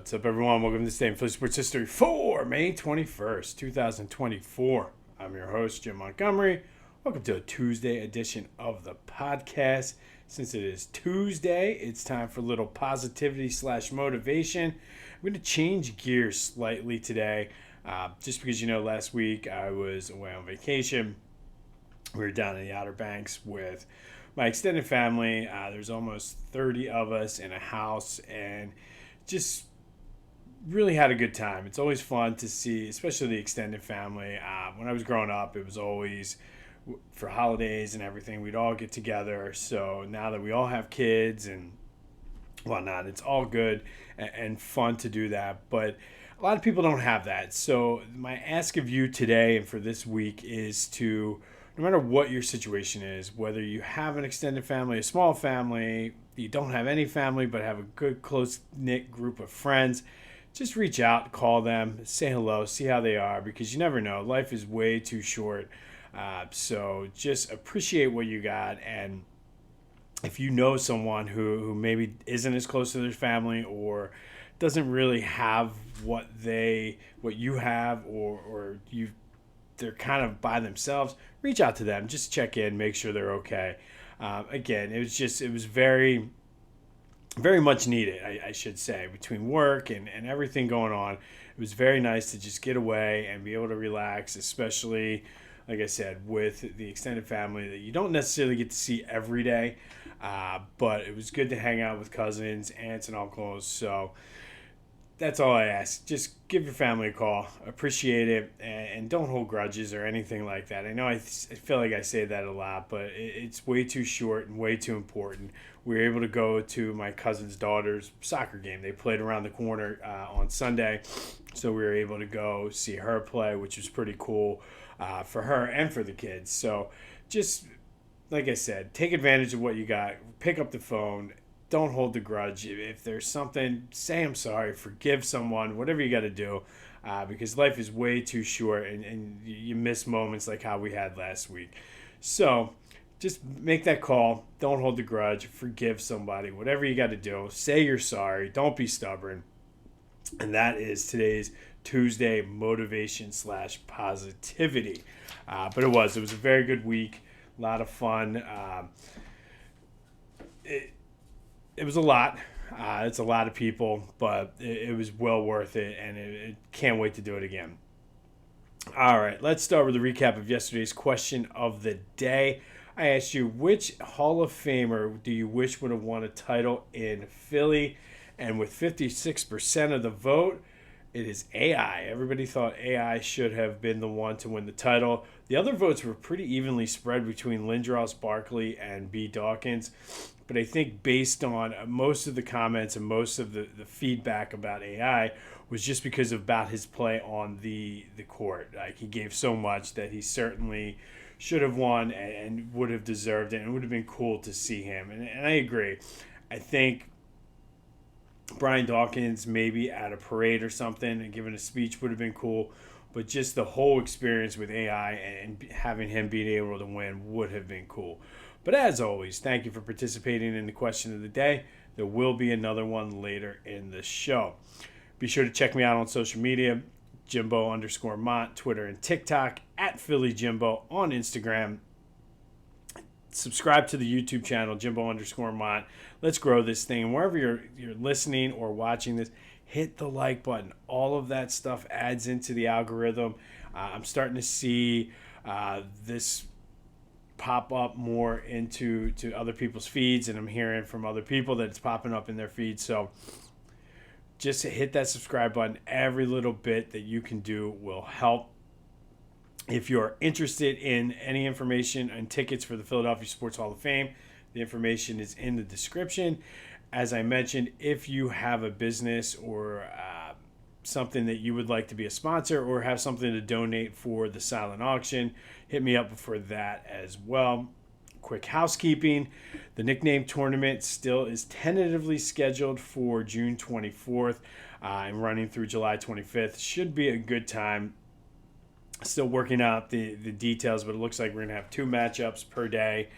What's up, everyone? Welcome to this day in Philly Sports History for May 21st, 2024. I'm your host, Jim Montgomery. Welcome to a Tuesday edition of the podcast. Since it is Tuesday, it's time for a little positivity / motivation. I'm going to change gears slightly today, just because, last week I was away on vacation. We were down in the Outer Banks with my extended family. There's almost 30 of us in a house, and just really had a good time. It's always fun to see, especially the extended family. When I was growing up, it was always for holidays and everything. We'd all get together. So now that we all have kids and whatnot, it's all good and fun to do that. But a lot of people don't have that. So my ask of you today and for this week is to, no matter what your situation is, whether you have an extended family, a small family, you don't have any family but have a good close-knit group of friends, just reach out, call them, say hello, see how they are, because you never know. Life is way too short. So just appreciate what you got. And if you know someone who maybe isn't as close to their family or doesn't really have what you have, or they're kind of by themselves, reach out to them, just check in, make sure they're okay. Again, it was very, very much needed, I should say, between work and everything going on. It was very nice to just get away and be able to relax, especially, like I said, with the extended family that you don't necessarily get to see every day. But it was good to hang out with cousins, aunts, and uncles. So that's all I ask. Just give your family a call. Appreciate it. And don't hold grudges or anything like that. I know I feel like I say that a lot, but it's way too short and way too important. We were able to go to my cousin's daughter's soccer game. They played around the corner on Sunday. So we were able to go see her play, which was pretty cool for her and for the kids. So just, like I said, take advantage of what you got. Pick up the phone. Don't hold the grudge. If there's something, say I'm sorry, forgive someone, whatever you got to do, because life is way too short and you miss moments like how we had last week. So just make that call. Don't hold the grudge. Forgive somebody. Whatever you got to do, say you're sorry. Don't be stubborn. And that is today's Tuesday motivation / positivity. But it was a very good week. A lot of fun. It was a lot. It's a lot of people, but it was well worth it, and it can't wait to do it again. All right, let's start with a recap of yesterday's question of the day. I asked you, which Hall of Famer do you wish would have won a title in Philly? And with 56% of the vote, it is AI. Everybody thought AI should have been the one to win the title. The other votes were pretty evenly spread between Lindros, Barkley, and B. Dawkins. But I think based on most of the comments and most of the feedback about AI was just because about his play on the court. Like, he gave so much that he certainly should have won and would have deserved it. And it would have been cool to see him. And I agree. I think Brian Dawkins maybe at a parade or something and giving a speech would have been cool. But just the whole experience with AI and having him being able to win would have been cool. But as always, thank you for participating in the question of the day. There will be another one later in the show. Be sure to check me out on social media, Jimbo_Mont, Twitter and TikTok, at Philly Jimbo on Instagram. Subscribe to the YouTube channel, Jimbo_Mont. Let's grow this thing. And wherever you're listening or watching this, hit the like button. All of that stuff adds into the algorithm. I'm starting to see this pop up more into other people's feeds, and I'm hearing from other people that it's popping up in their feeds. So just hit that subscribe button. Every little bit that you can do will help. If you're interested in any information and tickets for the Philadelphia Sports Hall of Fame, the information is in the description. As I mentioned, if you have a business or something that you would like to be a sponsor or have something to donate for the silent auction, hit me up for that as well. Quick housekeeping. The nickname tournament still is tentatively scheduled for June 24th and running through July 25th. Should be a good time. Still working out the details, but it looks like we're going to have 2 matchups per day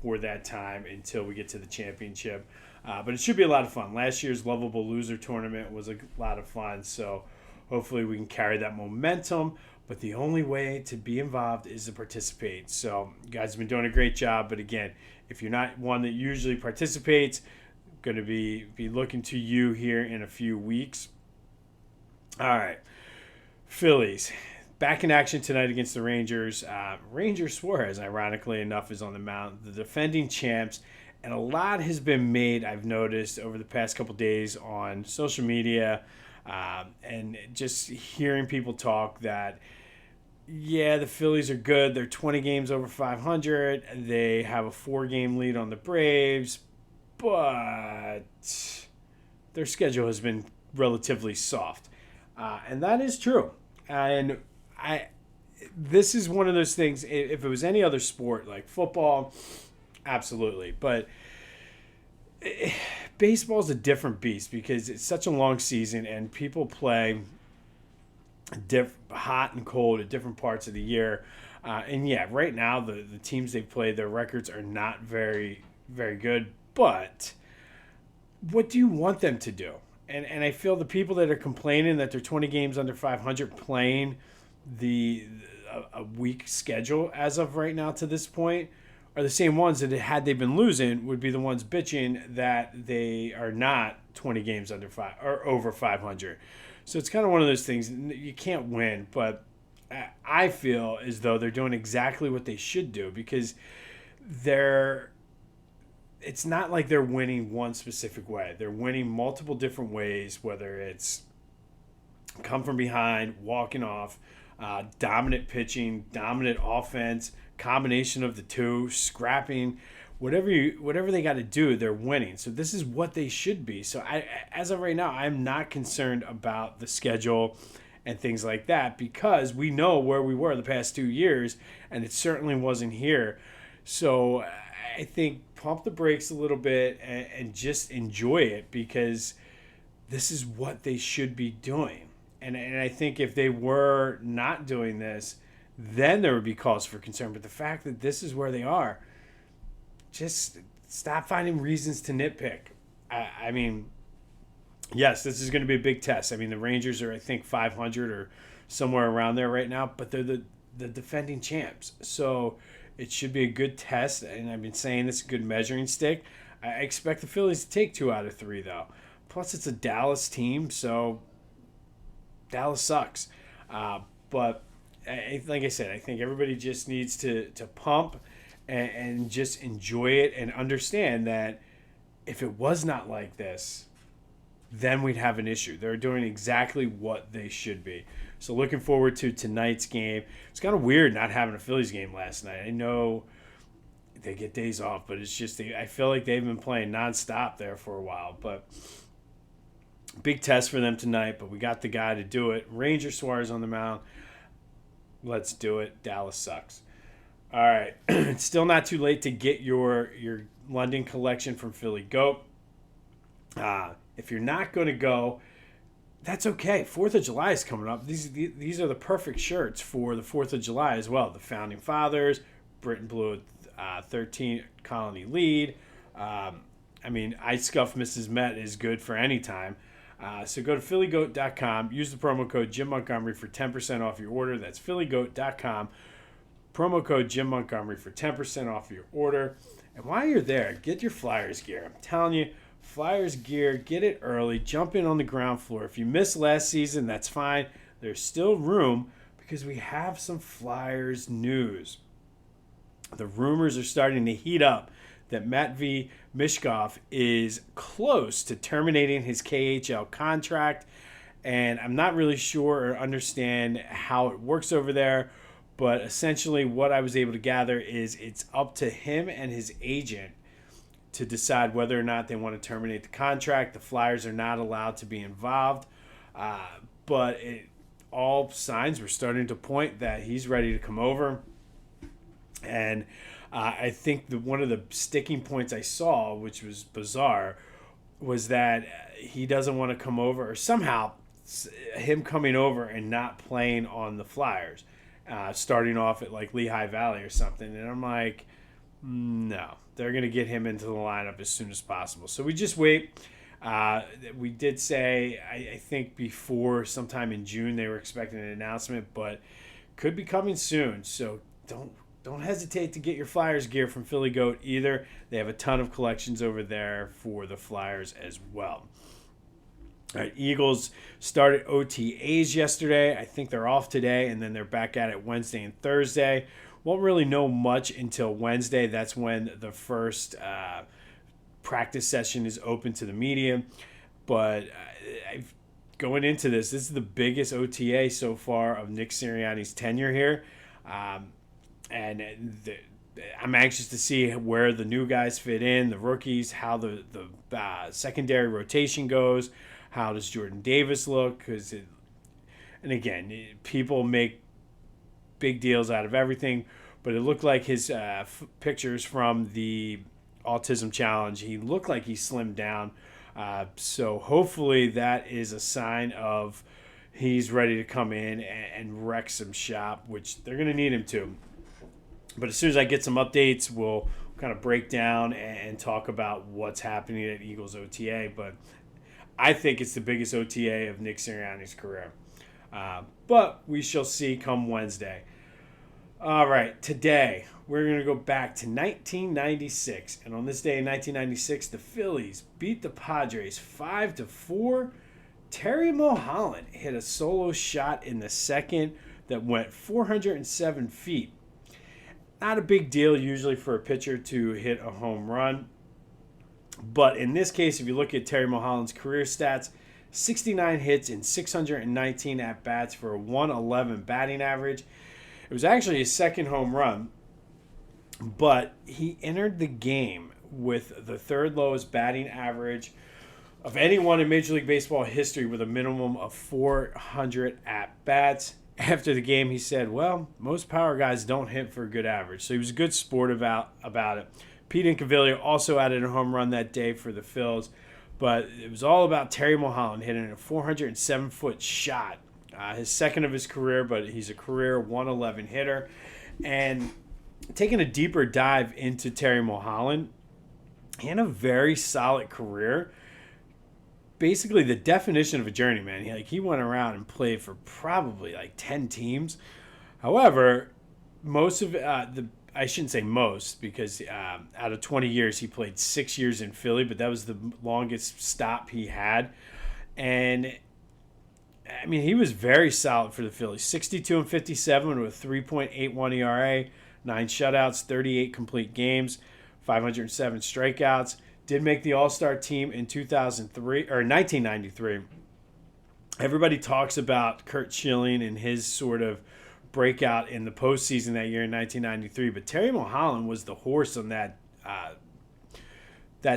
for that time until we get to the championship. But it should be a lot of fun. Last year's Lovable Loser tournament was a lot of fun, so hopefully we can carry that momentum. But the only way to be involved is to participate. So you guys have been doing a great job. But again, if you're not one that usually participates, going to be looking to you here in a few weeks. All right, Phillies back in action tonight against the Rangers. Ranger Suarez, ironically enough, is on the mound. The defending champs. And a lot has been made, I've noticed, over the past couple days on social media and just hearing people talk that, yeah, the Phillies are good. They're 20 games over 500. They have a 4-game lead on the Braves. But their schedule has been relatively soft. And that is true. And this is one of those things, if it was any other sport like football, absolutely. But baseball is a different beast because it's such a long season and people play hot and cold at different parts of the year. And yeah, right now the teams they've played, their records are not very, very good. But what do you want them to do? And I feel the people that are complaining that they're 20 games under 500 playing a weak schedule as of right now to this point are the same ones that, had they been losing, would be the ones bitching that they are not 20 games under 5 or over 500. So it's kind of one of those things. You can't win, but I feel as though they're doing exactly what they should do because it's not like they're winning one specific way. They're winning multiple different ways, whether it's come from behind, walking off, dominant pitching, dominant offense, combination of the two, scrapping, whatever they got to do, they're winning. So this is what they should be. So as of right now, I'm not concerned about the schedule and things like that because we know where we were the past 2 years, and it certainly wasn't here. So I think pump the brakes a little bit and just enjoy it because this is what they should be doing. And I think if they were not doing this, then there would be cause for concern. But the fact that this is where they are, just stop finding reasons to nitpick. I mean, yes, this is going to be a big test. I mean, the Rangers are, I think, 500 or somewhere around there right now, but they're the defending champs. So it should be a good test, and I've been saying this is a good measuring stick. I expect the Phillies to take 2 out of 3, though. Plus, it's a Dallas team, so Dallas sucks. But like I said, I think everybody just needs to pump and just enjoy it and understand that if it was not like this, then we'd have an issue. They're doing exactly what they should be. So looking forward to tonight's game. It's kind of weird not having a Phillies game last night. I know they get days off, but it's just I feel like they've been playing nonstop there for a while. But big test for them tonight, but we got the guy to do it. Ranger Suarez on the mound. Let's do it. Dallas sucks. All right. It's still not too late to get your London collection from Philly Goat. If you're not going to go, that's okay. 4th of July is coming up. These are the perfect shirts for the 4th of July as well. The Founding Fathers, Britain Blue 13 Colony Lead. I mean, I Scuff Mrs. Met is good for any time. So go to phillygoat.com. Use the promo code Jim Montgomery for 10% off your order. That's phillygoat.com. Promo code Jim Montgomery for 10% off your order. And while you're there, get your Flyers gear. I'm telling you, Flyers gear, get it early. Jump in on the ground floor. If you missed last season, that's fine. There's still room because we have some Flyers news. The rumors are starting to heat up that Matt V. Michkov is close to terminating his KHL contract. And I'm not really sure or understand how it works over there. But essentially what I was able to gather is it's up to him and his agent to decide whether or not they want to terminate the contract. The Flyers are not allowed to be involved. But all signs were starting to point that he's ready to come over. And I think one of the sticking points I saw, which was bizarre, was that he doesn't want to come over, or somehow him coming over and not playing on the Flyers, starting off at like Lehigh Valley or something. And I'm like, No, they're going to get him into the lineup as soon as possible. So we just wait. We did say, I think before sometime in June they were expecting an announcement, but could be coming soon. So don't hesitate to get your Flyers gear from Philly Goat either. They have a ton of collections over there for the Flyers as well. All right, Eagles started OTAs yesterday. I think they're off today, and then they're back at it Wednesday and Thursday. Won't really know much until Wednesday. That's when the first practice session is open to the media. But going into this is the biggest OTA so far of Nick Sirianni's tenure here. And I'm anxious to see where the new guys fit in, the rookies, how the secondary rotation goes. How does Jordan Davis look? And again, people make big deals out of everything, but it looked like his pictures from the autism challenge, he looked like he slimmed down. So hopefully that is a sign of he's ready to come in and wreck some shop, which they're going to need him to. But as soon as I get some updates, we'll kind of break down and talk about what's happening at Eagles OTA. But I think it's the biggest OTA of Nick Sirianni's career. But we shall see come Wednesday. All right, today we're going to go back to 1996. And on this day in 1996, the Phillies beat the Padres 5-4. Terry Mulholland hit a solo shot in the second that went 407 feet. Not a big deal usually for a pitcher to hit a home run. But in this case, if you look at Terry Mulholland's career stats, 69 hits in 619 at-bats for a 111 batting average. It was actually his second home run, but he entered the game with the third lowest batting average of anyone in Major League Baseball history with a minimum of 400 at-bats. After the game, he said, well, most power guys don't hit for a good average. So he was a good sport about it. Pete Incaviglia also added a home run that day for the Phillies, but it was all about Terry Mulholland hitting a 407-foot shot, his second of his career, but he's a career 111 hitter. And taking a deeper dive into Terry Mulholland, he had a very solid career. Basically, the definition of a journeyman. He went around and played for probably 10 teams. However, most of I shouldn't say most, because out of 20 years, he played 6 years in Philly, but that was the longest stop he had. And, I mean, he was very solid for the Phillies. 62-57 with a 3.81 ERA, 9 shutouts, 38 complete games, 507 strikeouts. Did make the All-Star team in 1993. Everybody talks about Curt Schilling and his sort of breakout in the postseason that year in 1993, but Terry Mulholland was the horse on that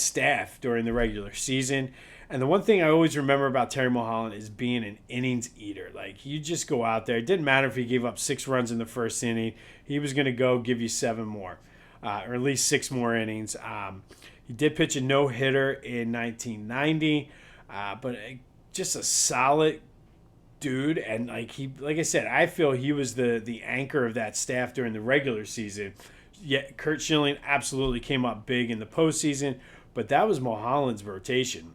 staff during the regular season. And the one thing I always remember about Terry Mulholland is being an innings eater. You just go out there. It didn't matter if he gave up 6 runs in the first inning. He was going to go give you 7 more, or at least 6 more innings. He did pitch a no-hitter in 1990, but just a solid dude. And like I said, I feel he was the anchor of that staff during the regular season. Yet Curt Schilling absolutely came up big in the postseason, but that was Mulholland's rotation.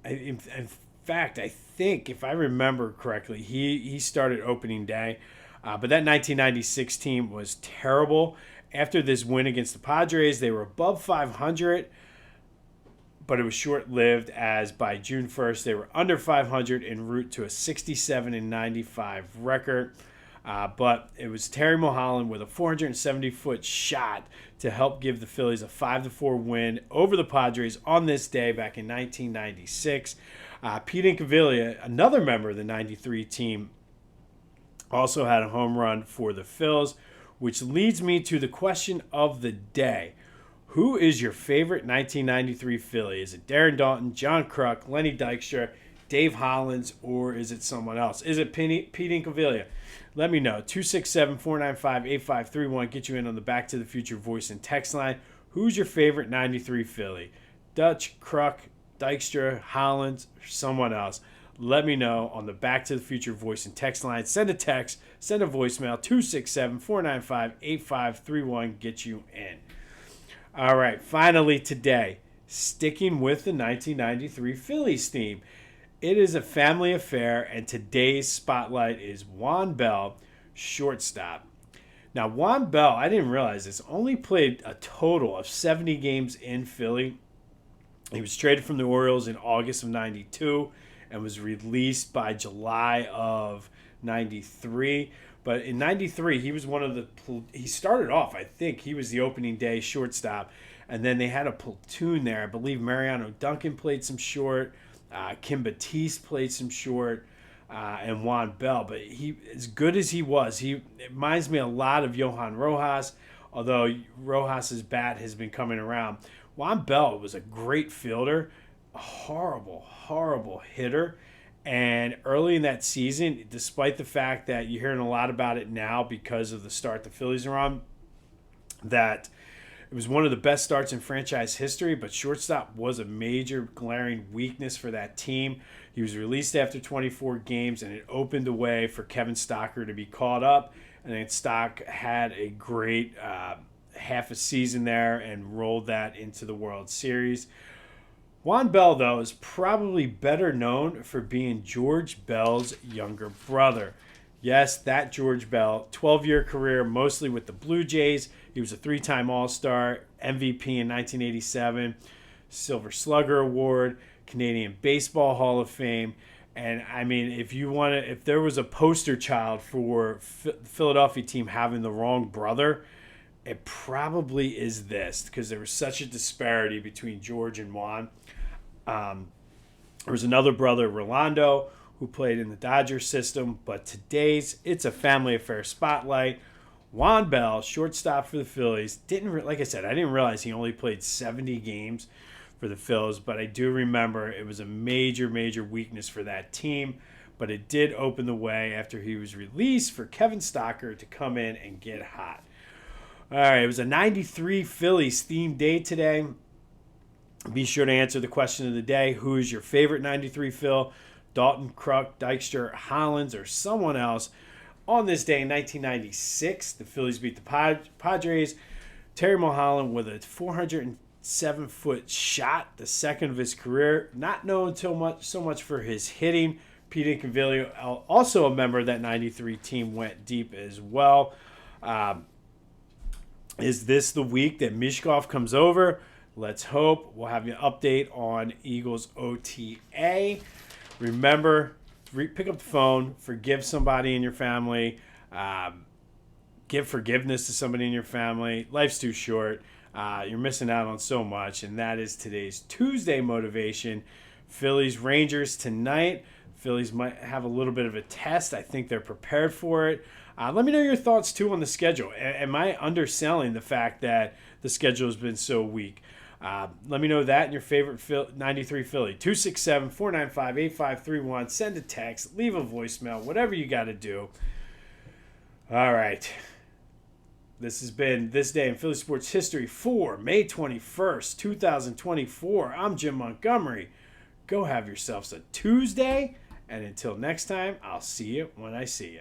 In fact, I think if I remember correctly, he started opening day, but that 1996 team was terrible. After this win against the Padres, they were above 500, but it was short-lived, as by June 1st, they were under 500 en route to a 67-95 record. But it was Terry Mulholland with a 470-foot shot to help give the Phillies a 5-4 win over the Padres on this day back in 1996. Pete Incaviglia, another member of the 93 team, also had a home run for the Phils, which leads me to the question of the day. Who is your favorite 1993 Philly? Is it Darren Daulton, John Kruk, Lenny Dykstra, Dave Hollins, or is it someone else? Is it Pete Incaviglia? Let me know. 267-495-8531. Get you in on the Back to the Future voice and text line. Who's your favorite 93 Philly? Dutch, Kruk, Dykstra, Hollins, or someone else? let me know on the Back to the Future voice and text line. Send a text, send a voicemail, 267-495-8531, get you in. All right, finally today, sticking with the 1993 Phillies theme. It is a family affair, and today's spotlight is Juan Bell, shortstop. Now, Juan Bell, I didn't realize this, only played a total of 70 games in Philly. He was traded from the Orioles in August of 92 and was released by July of 93. But in 93, he was he started off, I think, he was the opening day shortstop. And then they had a platoon there. I believe Mariano Duncan played some short. Kim Batiste played some short. And Juan Bell. But he, as good as he was, he reminds me a lot of Johan Rojas, although Rojas's bat has been coming around. Juan Bell was a great fielder, a horrible hitter. And early in that season, despite the fact that you're hearing a lot about it now because of the start the Phillies are on, that it was one of the best starts in franchise history, but shortstop was a major glaring weakness for that team. He was released after 24 games, and it opened the way for Kevin Stocker to be caught up. And then Stock had a great half a season there and rolled that into the World Series. Juan Bell, though, is probably better known for being George Bell's younger brother. Yes, that George Bell, 12-year career, mostly with the Blue Jays. He was a 3-time All-Star, MVP in 1987, Silver Slugger Award, Canadian Baseball Hall of Fame. And, I mean, if there was a poster child for the Philadelphia team having the wrong brother, it probably is this, because there was such a disparity between George and Juan. There was another brother, Rolando, who played in the Dodgers system, but it's a family affair spotlight. Juan Bell, shortstop for the Phillies, like I said, I didn't realize he only played 70 games for the Phillies, but I do remember it was a major weakness for that team, but it did open the way after he was released for Kevin Stocker to come in and get hot. All right, it was a 93 Phillies themed day today. Be sure to answer the question of the day. Who is your favorite 93 Phil? Dalton, Kruk, Dykstra, Hollins, or someone else? On this day in 1996, the Phillies beat the Padres. Terry Mulholland with a 407-foot shot, the second of his career. Not known so much for his hitting. Pete Incaviglia, also a member of that 93 team, went deep as well. Is this the week that Michkov comes over? Let's hope. We'll have you an update on Eagles OTA. Remember, pick up the phone, forgive somebody in your family, give forgiveness to somebody in your family. Life's too short. You're missing out on so much, and that is today's Tuesday motivation. Phillies Rangers tonight. Phillies might have a little bit of a test. I think they're prepared for it. Let me know your thoughts, too, on the schedule. Am I underselling the fact that the schedule has been so weak? Let me know that and your favorite 93 Philly. 267-495-8531. Send a text. Leave a voicemail. Whatever you got to do. All right. This has been This Day in Philly Sports History for May 21st, 2024. I'm Jim Montgomery. Go have yourselves a Tuesday. And until next time, I'll see you when I see you.